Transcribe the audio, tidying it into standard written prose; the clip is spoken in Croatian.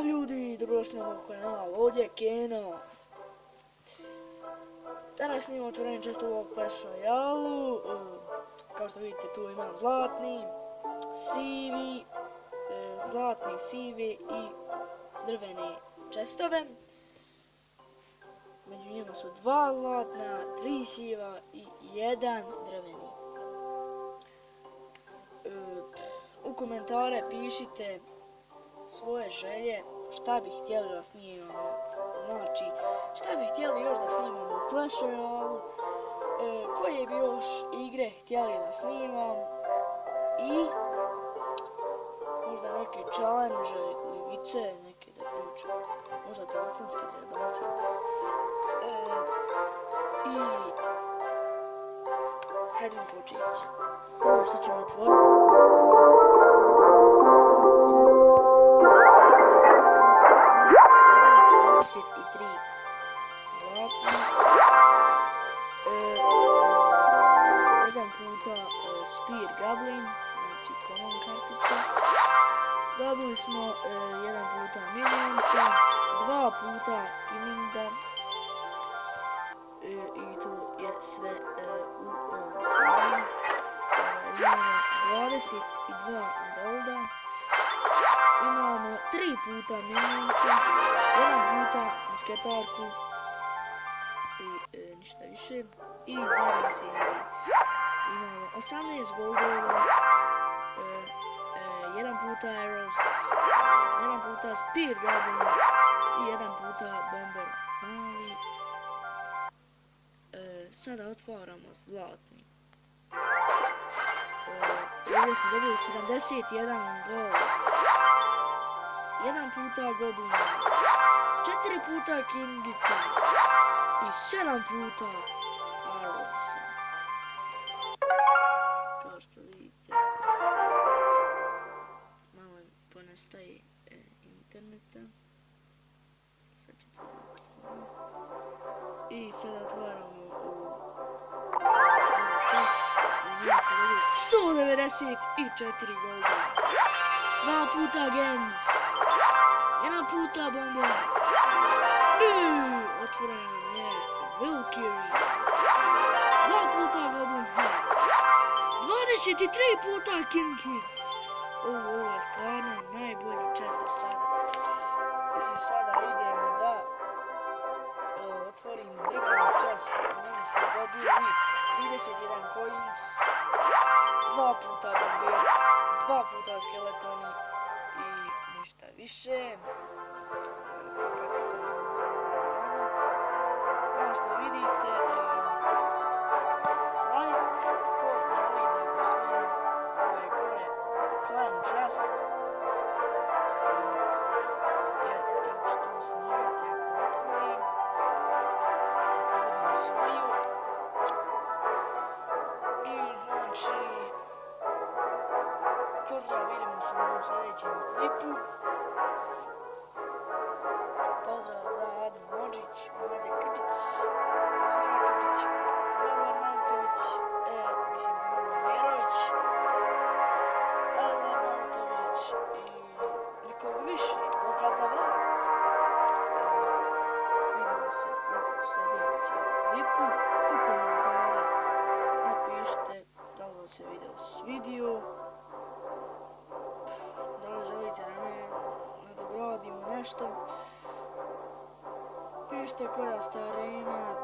Pozdrav ljudi, dobrodošli na moj kanal, ovdje je Keno. Danas snimam otvorenje često ovog Clash Royale. Kao što vidite tu imam zlatni, sivi i drvene čestove. Među njima su 2 zlatna, 3 siva i 1 drveni. U komentare pišite svoje želje, šta bi htjeli da snimamo, znači šta bi htjeli još da snimamo u Clash Royale, koje bi još igre htjeli da snimam i možda neke challenge ili vice neke da pričam, možda telefonske zajebancije. I hajdemo početi. Prvo što ćemo otvoriti jedan puta Spear Goblin, znači common kartica. Dobili smo jedan puta Minionca, 2 puta Kiminda i to je sve u ovom seriji. Imamo 22 golda, imamo 3 puta Minionca, 1 puta musketarku i ništa više. I zadnji seriji imamo 18 goldova, 1 puta Arrows, 1 puta Spear Goblin i 1 puta Bomber mali. Sada otvaramo zlatni. Ovdje smo dobili 71 gold, 1 puta Goblin, 4 puta Kingita i 7 puta Arrowsa. Kao što vidite, malo ponestaje interneta. Sad ćete i sada otvaramo u čas i njih se dobili 194 golda, 2 puta Gens, 1 puta Bomber, otvoreno nam je Valkyrie, 2 puta Goblin Head, 23 puta King Kid. Ovo je stvarno najbolji čest do sada. I sada idemo da otvorim drveni čest. U njemu smo dobili 31 coins, 2 puta Bomber, 2 puta Skeletoni i ništa više. Kartica ne mogu zanimljavanje. Kao što vidite, ko želi da osvojim ovaj gore clan chest, jer ja ću to snimati ako otvorim, ako budem osvojio. I znači, pozdrav, vidimo se u ovom sljedećem klipu. Pozdrav za Adnu Modžić, Made Krčić, Zvone Krčić, Levan Nautović, Milan Jerović, Elvan Nautović i nikog više. Pozdrav za vas. Vidimo se u sljedećem klipu. U komentare napišite da li vam se video svidio, da li želite da ne nadogradim nešto. Pišite koja ste arena,